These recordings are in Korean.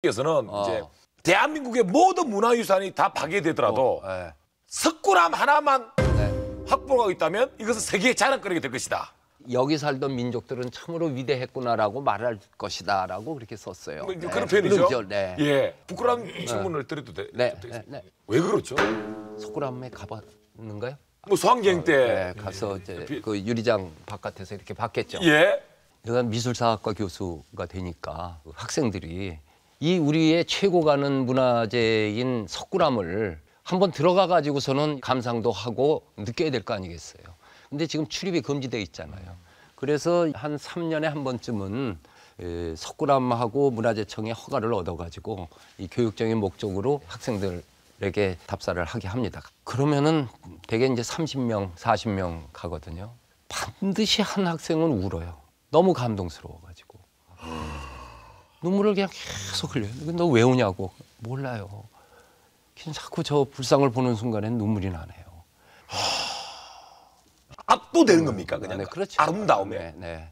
에서는 이제 대한민국의 모든 문화유산이 다 파괴되더라도 네. 석굴암 하나만 확보가 있다면 이것은 세계의 자랑거리가 될 것이다. 여기 살던 민족들은 참으로 위대했구나라고 말할 것이다라고 그렇게 썼어요. 뭐 그런 표현이죠. 그렇죠. 네. 예, 부끄러운 질문을 드려도 네. 왜 그렇죠? 석굴암에 가봤는가요? 뭐 수학여행 때 가서 이제 그 유리장 바깥에서 이렇게 봤겠죠. 예. 내가 미술사학과 교수가 되니까 그 학생들이 이 우리의 최고 가는 문화재인 석굴암을 한번 들어가 가지고서는 감상도 하고 느껴야 될 거 아니겠어요. 근데 지금 출입이 금지돼 있잖아요. 그래서 한 3년에 한 번쯤은 석굴암하고 문화재청의 허가를 얻어가지고 이 교육적인 목적으로 학생들에게 답사를 하게 합니다. 그러면은 대개 이제 30명, 40명 가거든요. 반드시 한 학생은 울어요. 너무 감동스러워가지고. 눈물을 그냥 계속 흘려요. 너 왜 우냐고. 몰라요. 그냥 자꾸 저 불상을 보는 순간엔 눈물이 나네요. 압도되는 겁니까? 그냥 네, 그렇죠. 아름다움에. 네.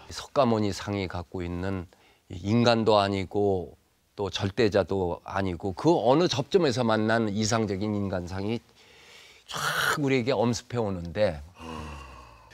석가모니 상이 갖고 있는 인간도 아니고 또 절대자도 아니고 그 어느 접점에서 만난 이상적인 인간상이 쫙 우리에게 엄습해 오는데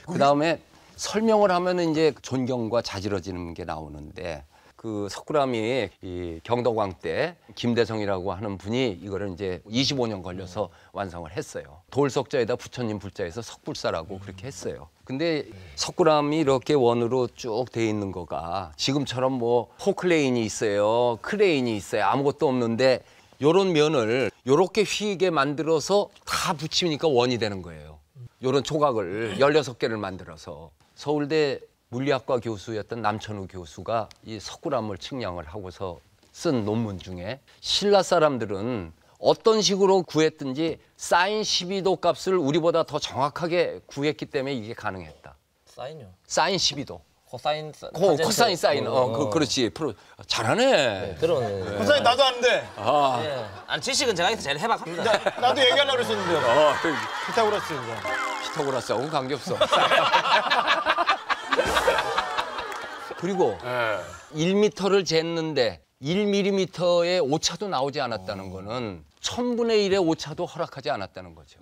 그 다음에 설명을 하면 이제 존경과 자지러지는 게 나오는데 그 석굴암이 이 경덕왕 때 김대성이라고 하는 분이 이거를 이제 25년 걸려서 완성을 했어요. 돌석자에다 부처님 불자에서 석불사라고 그렇게 했어요. 근데 석굴암이 이렇게 원으로 쭉 돼 있는 거가 지금처럼 뭐 포크레인이 있어요, 크레인이 있어요, 아무것도 없는데 요런 면을 요렇게 휘게 만들어서 다 붙이니까 원이 되는 거예요. 요런 조각을 16개를 만들어서 서울대 물리학과 교수였던 남천우 교수가 이 석굴암을 측량을 하고서 쓴 논문 중에 신라 사람들은 어떤 식으로 구했든지 사인 12도 값을 우리보다 더 정확하게 구했기 때문에 이게 가능했다. 사인요? 사인 12도. 코사인 코사인 사인. 그렇지. 잘하네. 네, 그러네. 코사인 나도 아는데. 예. 아니 지식은 제가 진짜 제일 해박합니다. 나도 얘기하려고 그랬었는데요. 피타고라스 이거. 피타고라스하고 관계없어. 그리고 1m를 쟀는데 1mm의 오차도 나오지 않았다는 거는 1000분의 1의 오차도 허락하지 않았다는 거죠.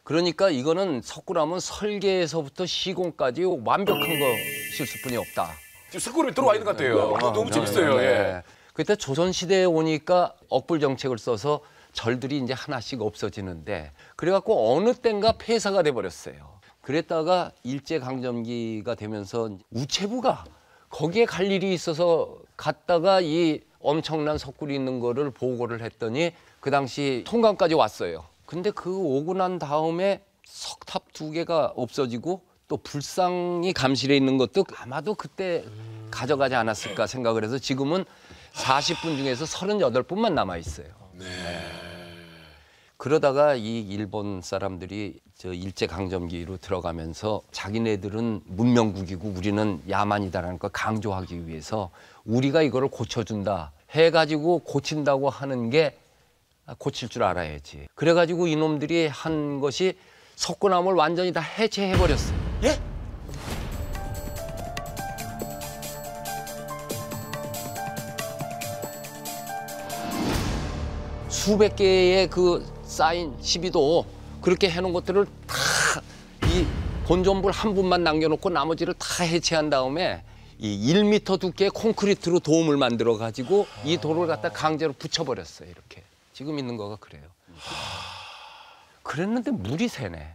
그러니까 이거는 석굴암은 설계에서부터 시공까지 완벽한 것일 수뿐이 없다. 지금 석굴에 들어와 있는 것 같아요. 너무 재밌어요. 예. 그때 조선시대에 오니까 억불 정책을 써서 절들이 이제 하나씩 없어지는데 그래갖고 어느 땐가 폐사가 돼버렸어요. 그랬다가 일제강점기가 되면서 우체부가 거기에 갈 일이 있어서 갔다가 이 엄청난 석굴이 있는 거를 보고를 했더니 그 당시 통감까지 왔어요. 근데 그 오고 난 다음에 석탑 2개가 없어지고 또 불상이 감실해 있는 것도 아마도 그때 가져가지 않았을까 생각을 해서 지금은 40분 중에서 38분만 남아 있어요. 그러다가 이 일본 사람들이 저 일제강점기로 들어가면서 자기네들은 문명국이고 우리는 야만이다라는 걸 강조하기 위해서 우리가 이거를 고쳐준다 해가지고 고친다고 하는 게 고칠 줄 알아야지. 그래가지고 이놈들이 한 것이 석굴암을 완전히 다 해체해버렸어요. 예? 수백 개의 그 사인 12도 그렇게 해놓은 것들을 다 이 본전불 한 분만 남겨놓고 나머지를 다 해체한 다음에 이 1m 두께의 콘크리트로 도움을 만들어 가지고 이 돌을 갖다 강제로 붙여버렸어요. 이렇게 지금 있는 거가 그래요. 그랬는데 물이 새네.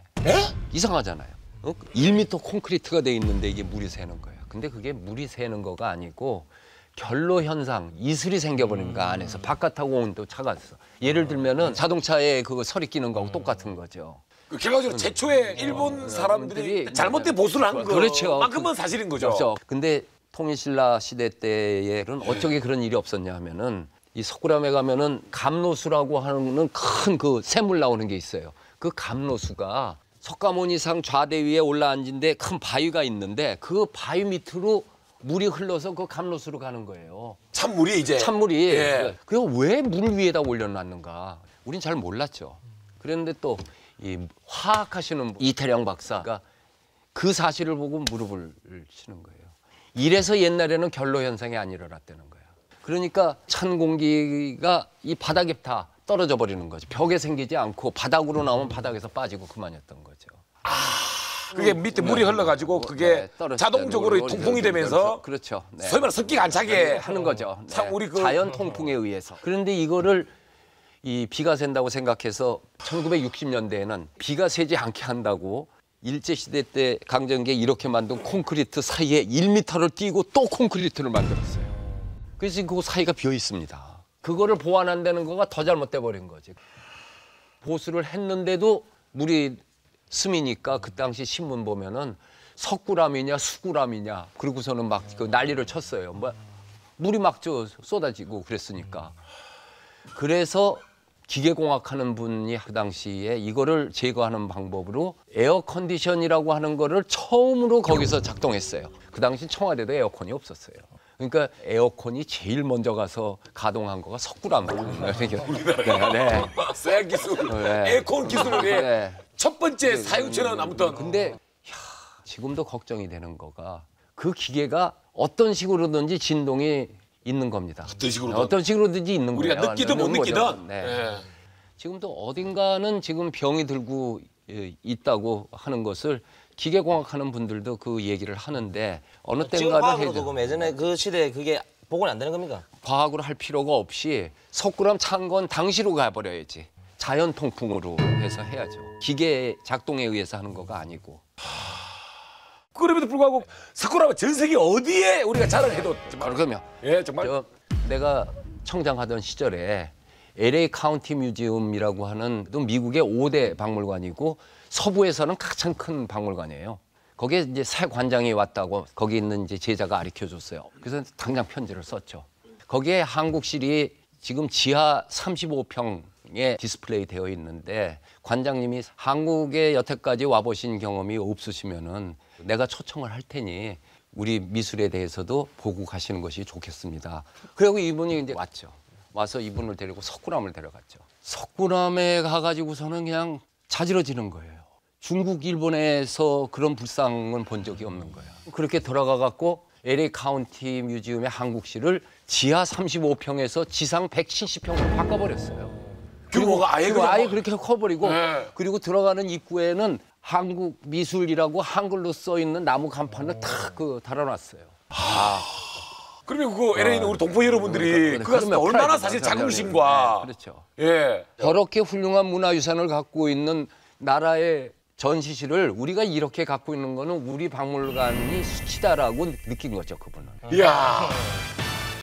이상하잖아요. 1m 콘크리트가 돼 있는데 이게 물이 새는 거예요. 근데 그게 물이 새는 거가 아니고 결로 현상, 이슬이 생겨버린 거 안에서 바깥하고 온도 차가서. 예를 들면은 자동차에 그 설이 끼는 거하고 똑같은 거죠. 결과적으로 최초의 일본 사람들이 잘못된 보수를 한 그렇죠. 거만큼은 사실인 거죠. 그렇죠. 근데 통일신라 시대 때에는 어쩌게 그런 일이 없었냐 하면은 이 석굴암에 가면은 감로수라고 하는 큰 그 샘물 나오는 게 있어요. 그 감로수가 석가모니상 좌대 위에 올라앉은데 큰 바위가 있는데 그 바위 밑으로 물이 흘러서 그 감로수로 가는 거예요. 찬물이 이제. 찬물이. 예. 그래서 왜 물 위에다 올려놨는가. 우린 잘 몰랐죠. 그랬는데 또 이 화학하시는 이태령 박사가 그 사실을 보고 무릎을 치는 거예요. 이래서 옛날에는 결로 현상이 안 일어났다는 거야. 그러니까 찬 공기가 이 바닥에 다 떨어져 버리는 거지. 벽에 생기지 않고 바닥으로 나오면 바닥에서 빠지고 그만이었던 거죠. 그게 밑에 물이 흘러가지고 그게 떨어질 자동적으로 때는 통풍이 되면서 그렇죠. 네. 소위 말해 습기가 안 차게 하는 거죠. 네. 참 우리 그 자연 통풍에 의해서. 그런데 이거를 이 비가 샌다고 생각해서 1960년대에는 비가 새지 않게 한다고 일제시대 때 강정기에 이렇게 만든 콘크리트 사이에 1m를 띄고 또 콘크리트를 만들었어요. 그래서 지금 그 사이가 비어 있습니다. 그거를 보완한다는 거가 더 잘못돼 버린 거지. 보수를 했는데도 물이 스미니까 그 당시 신문 보면은 석굴암이냐 수굴암이냐 그러고서는 막 그 난리를 쳤어요. 뭐 물이 막 쏟아지고 그랬으니까. 그래서 기계공학하는 분이 그 당시에 이거를 제거하는 방법으로 에어컨디션이라고 하는 거를 처음으로 거기서 작동했어요. 그 당시 청와대도 에어컨이 없었어요. 그러니까 에어컨이 제일 먼저 가서 가동한 거가 석굴암이거든요. 네. 새 기술, 네. 에어컨 기술의 네. 첫 번째 사용처는 아무튼 근데 지금도 걱정이 되는 거가 그 기계가 어떤 식으로든지 진동이 있는 겁니다. 어떤 식으로든지 있는 우리가 거예요. 느끼든 못 있는 거죠. 느끼든. 네. 예. 지금도 어딘가는 지금 병이 들고 있다고 하는 것을 기계공학하는 분들도 그 얘기를 하는데 어느 지금 때인가는 과학으로도 해야죠. 그럼 예전에 그 시대에 그게 복원이 안 되는 겁니까? 과학으로 할 필요가 없이 석굴암 찬 건 당시로 가버려야지. 자연 통풍으로 해서 해야죠. 기계 작동에 의해서 하는 거가 아니고. 그럼에도 불구하고 석굴암은 전 세계 어디에 우리가 자랑해도 정말 그러면 예 정말 내가 청장하던 시절에 LA 카운티 뮤지엄이라고 하는 또 미국의 5대 박물관이고 서부에서는 가장 큰 박물관이에요. 거기에 이제 새 관장이 왔다고 거기 있는 이제 제자가 가르쳐 줬어요. 그래서 당장 편지를 썼죠. 거기에 한국실이 지금 지하 35평에 디스플레이 되어 있는데 관장님이 한국에 여태까지 와보신 경험이 없으시면은 내가 초청을 할 테니 우리 미술에 대해서도 보고 가시는 것이 좋겠습니다. 그리고 이분이 이제 왔죠. 와서 이분을 데리고 석굴암을 데려갔죠. 석굴암에 가가지고서는 그냥 자지러지는 거예요. 중국, 일본에서 그런 불상은 본 적이 없는 거예요. 그렇게 들어가갖고 LA 카운티 뮤지엄의 한국실을 지하 35평에서 지상 170평으로 바꿔버렸어요. 규모가 아예 그냥 아예 그렇게 커버리고 네. 그리고 들어가는 입구에는 한국 미술이라고 한글로 써 있는 나무 간판을 탁 그 달아놨어요. 그러면 그 LA 있는 우리 동포 여러분들이 그러니까 그거 그러면 얼마나 프라이드 사실 감사하죠. 자긍심과 네, 그렇죠. 예 저렇게 훌륭한 문화유산을 갖고 있는 나라의 전시실을 우리가 이렇게 갖고 있는 거는 우리 박물관이 수치다라고 느낀 거죠, 그분은. 이야